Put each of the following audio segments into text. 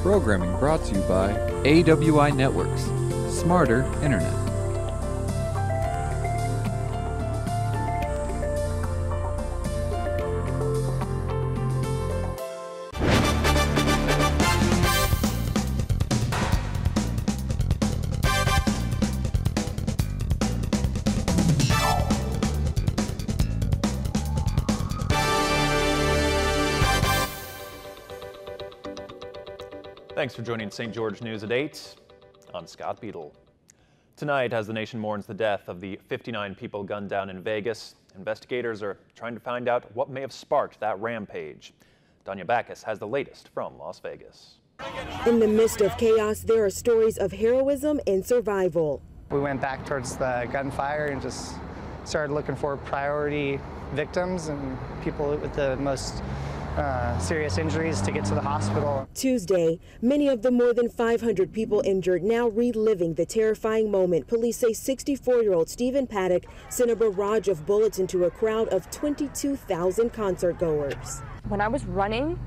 Programming brought to you by AWI Networks, Smarter Internet. Thanks for joining St. George News at 8. I'm Scott Beadle. Tonight, as the nation mourns the death of the 59 people gunned down in Vegas, investigators are trying to find out what may have sparked that rampage. Danya Backus has the latest from Las Vegas. In the midst of chaos, there are stories of heroism and survival. We went back towards the gunfire and just started looking for priority victims and people with the most serious injuries to get to the hospital. Tuesday, many of the more than 500 people injured now reliving the terrifying moment. Police say 64-year-old Stephen Paddock sent a barrage of bullets into a crowd of 22,000 concert goers. When I was running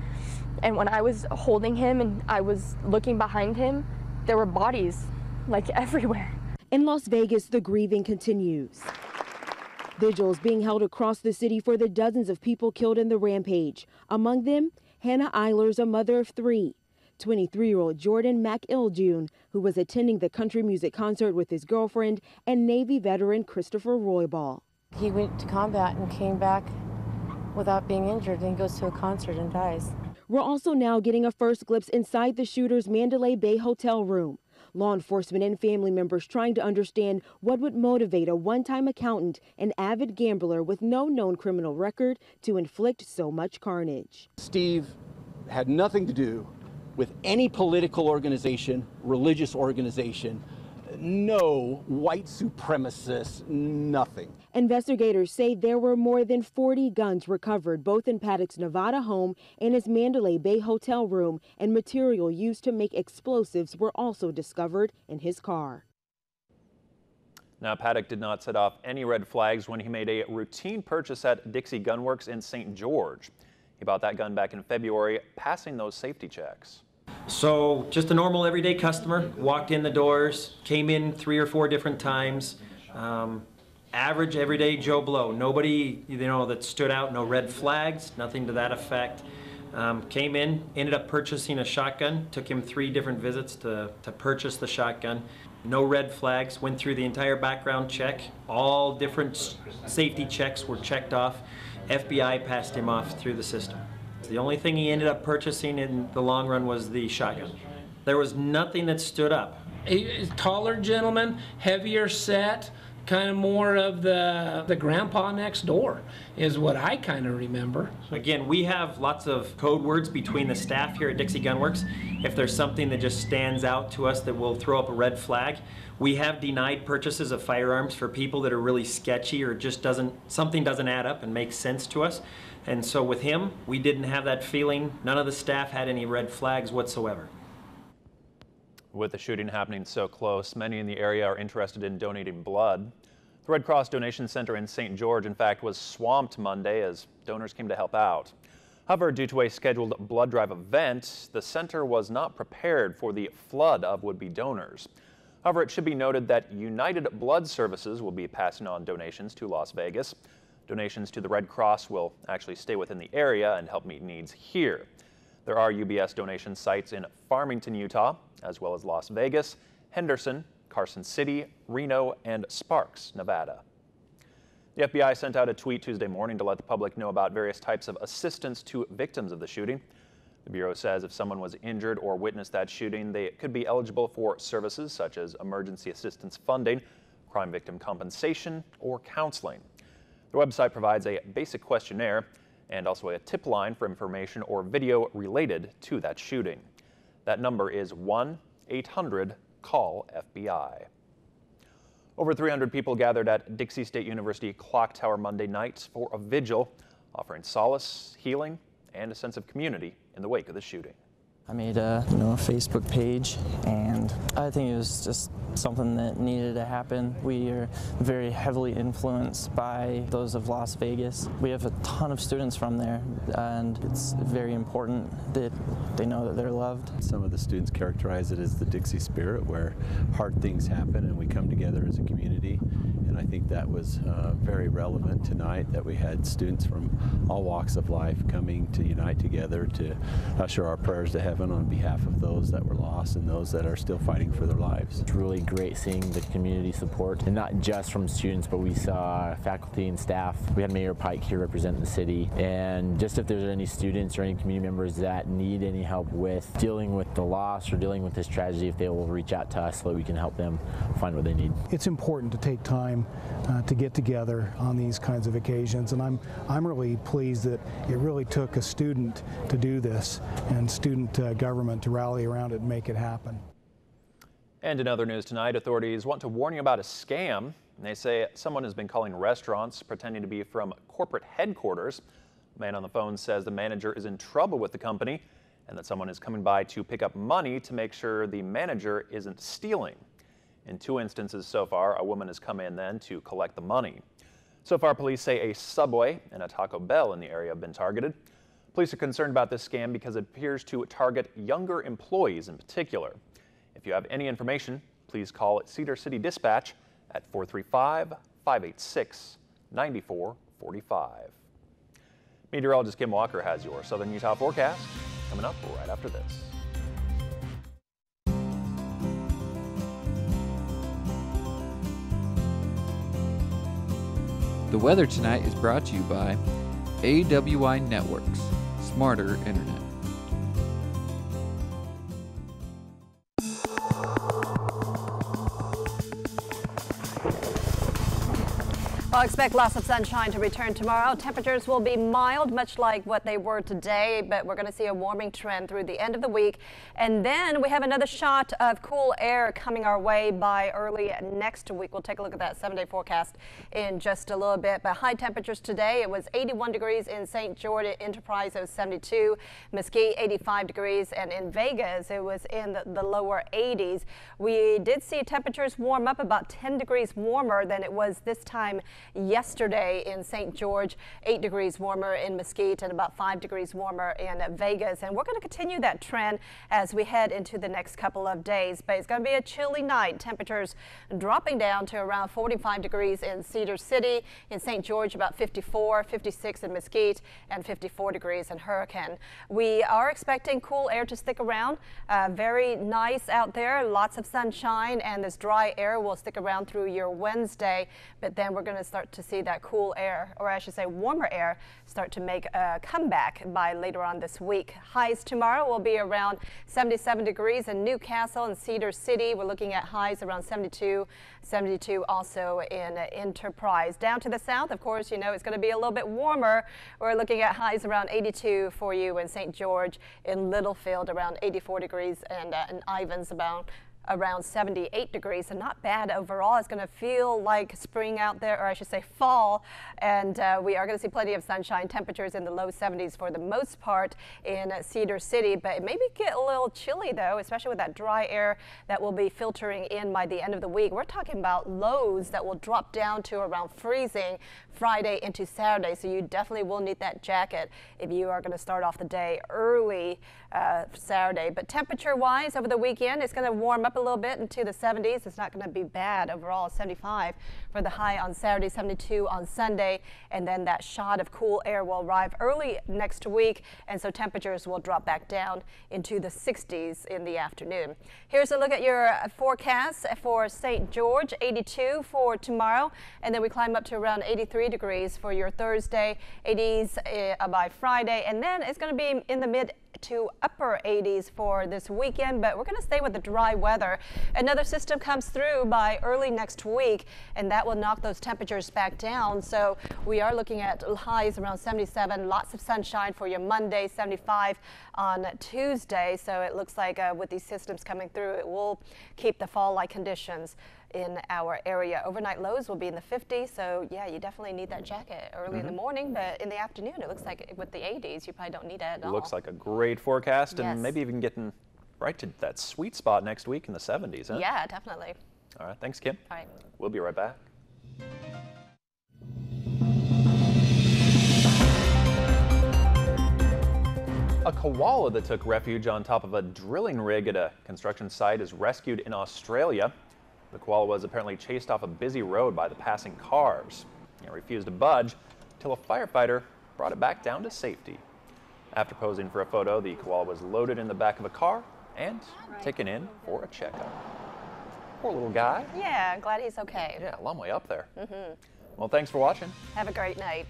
and when I was holding him and I was looking behind him, there were bodies like everywhere. In Las Vegas, the grieving continues. Vigils being held across the city for the dozens of people killed in the rampage. Among them, Hannah Eilers, a mother of 3. 23-year-old Jordan McIldoon, who was attending the country music concert with his girlfriend, and Navy veteran Christopher Roybal. He went to combat and came back without being injured, and goes to a concert and dies. We're also now getting a first glimpse inside the shooter's Mandalay Bay hotel room. Law enforcement and family members trying to understand what would motivate a one-time accountant and avid gambler with no known criminal record to inflict so much carnage. Steve had nothing to do with any political organization, religious organization, no white supremacists, nothing. Investigators say there were more than 40 guns recovered both in Paddock's Nevada home and his Mandalay Bay hotel room, and material used to make explosives were also discovered in his car. Now, Paddock did not set off any red flags when he made a routine purchase at Dixie Gun Works in St. George. He bought that gun back in February, passing those safety checks. So just a normal everyday customer, walked in the doors, came in 3 or 4 different times. Average everyday Joe Blow. Nobody, that stood out, no red flags, nothing to that effect. Came in, ended up purchasing a shotgun. Took him 3 different visits to purchase the shotgun. No red flags, went through the entire background check. All different safety checks were checked off. FBI passed him off through the system. The only thing he ended up purchasing in the long run was the shotgun. There was nothing that stood up. A taller gentleman, heavier set, kind of more of the grandpa next door is what I kind of remember. Again, we have lots of code words between the staff here at Dixie Gun Works. If there's something that just stands out to us that will throw up a red flag, we have denied purchases of firearms for people that are really sketchy or just something doesn't add up and make sense to us. And so with him, we didn't have that feeling. None of the staff had any red flags whatsoever. With the shooting happening so close, many in the area are interested in donating blood. The Red Cross Donation Center in St. George, in fact, was swamped Monday as donors came to help out. However, due to a scheduled blood drive event, the center was not prepared for the flood of would-be donors. However, it should be noted that United Blood Services will be passing on donations to Las Vegas. Donations to the Red Cross will actually stay within the area and help meet needs here. There are UBS donation sites in Farmington, Utah, as well as Las Vegas, Henderson, Carson City, Reno, and Sparks, Nevada. The FBI sent out a tweet Tuesday morning to let the public know about various types of assistance to victims of the shooting. The Bureau says if someone was injured or witnessed that shooting, they could be eligible for services such as emergency assistance funding, crime victim compensation, or counseling. The website provides a basic questionnaire and also a tip line for information or video related to that shooting. That number is 1-800-CALL-FBI. Over 300 people gathered at Dixie State University Clock Tower Monday night for a vigil, offering solace, healing, and a sense of community in the wake of the shooting. I made a Facebook page, and I think it was just something that needed to happen. We are very heavily influenced by those of Las Vegas. We have a ton of students from there, and it's very important that they know that they're loved. Some of the students characterize it as the Dixie spirit, where hard things happen and we come together as a community. And I think that was very relevant tonight, that we had students from all walks of life coming to unite together to usher our prayers to heaven on behalf of those that were lost and those that are still fighting for their lives. It's really great seeing the community support, and not just from students, but we saw faculty and staff. We had Mayor Pike here representing the city, and just if there's any students or any community members that need any help with dealing with the loss or dealing with this tragedy, if they will reach out to us so that we can help them find what they need. It's important to take time to get together on these kinds of occasions, and I'm really pleased that it really took a student to do this, and student government to rally around it and make it happen. And in other news tonight, authorities want to warn you about a scam. They say someone has been calling restaurants pretending to be from corporate headquarters. The man on the phone says the manager is in trouble with the company and that someone is coming by to pick up money to make sure the manager isn't stealing. In 2 instances so far, a woman has come in then to collect the money. So far, police say a Subway and a Taco Bell in the area have been targeted. Police are concerned about this scam because it appears to target younger employees in particular. If you have any information, please call at Cedar City Dispatch at 435-586-9445. Meteorologist Kim Walker has your Southern Utah forecast coming up right after this. The weather tonight is brought to you by AWI Networks, smarter internet. Well, expect lots of sunshine to return tomorrow. Temperatures will be mild, much like what they were today, but we're going to see a warming trend through the end of the week. And then we have another shot of cool air coming our way by early next week. We'll take a look at that 7-day forecast in just a little bit. But high temperatures today, it was 81 degrees in St. George. At Enterprise, it was 72. Mesquite, 85 degrees. And in Vegas, it was in the lower 80s. We did see temperatures warm up about 10 degrees warmer than it was this time yesterday in St. George, 8 degrees warmer in Mesquite and about 5 degrees warmer in Vegas. And we're going to continue that trend as we head into the next couple of days. But it's going to be a chilly night. Temperatures dropping down to around 45 degrees in Cedar City. In St. George, about 54, 56 in Mesquite, and 54 degrees in Hurricane. We are expecting cool air to stick around. Very nice out there. Lots of sunshine, and this dry air will stick around through your Wednesday. But then we're going to start to see that cool air, or I should say warmer air, start to make a comeback by later on this week. Highs tomorrow will be around 77 degrees in Newcastle and Cedar City. We're looking at highs around 72 also in Enterprise. Down to the south, of course, you know it's going to be a little bit warmer. We're looking at highs around 82 for you in St. George, in Littlefield around 84 degrees, and in Ivins about around 78 degrees, and not bad overall. It's going to feel like spring out there, or I should say fall, and we are going to see plenty of sunshine. Temperatures in the low 70s for the most part in Cedar City, but it maybe get a little chilly though, especially with that dry air that will be filtering in by the end of the week. We're talking about lows that will drop down to around freezing Friday into Saturday, so you definitely will need that jacket if you are going to start off the day early Saturday. But temperature wise over the weekend, it's going to warm up a little bit into the 70s. It's not going to be bad overall. 75 for the high on Saturday, 72 on Sunday, and then that shot of cool air will arrive early next week, and so temperatures will drop back down into the 60s in the afternoon. Here's a look at your forecast for St. George. 82 for tomorrow, and then we climb up to around 83 degrees for your Thursday, 80s by Friday, and then it's going to be in the mid to upper 80s for this weekend, but we're going to stay with the dry weather. Another system comes through by early next week, and that will knock those temperatures back down. So we are looking at highs around 77, lots of sunshine for your Monday, 75 on Tuesday. So it looks like with these systems coming through, it will keep the fall-like conditions in our area. Overnight lows will be in the 50s, so yeah, you definitely need that jacket early in the morning, but in the afternoon, it looks like with the 80s, you probably don't need it at all. Looks like a great forecast, Yes. and maybe even getting right to that sweet spot next week in the 70s, huh? Yeah, definitely. All right, thanks, Kim. All right. We'll be right back. A koala that took refuge on top of a drilling rig at a construction site is rescued in Australia. The koala was apparently chased off a busy road by the passing cars. It refused to budge until a firefighter brought it back down to safety. After posing for a photo, the koala was loaded in the back of a car and taken in for a checkup. Poor little guy. Yeah, glad he's okay. Yeah, a long way up there. Well, thanks for watching. Have a great night.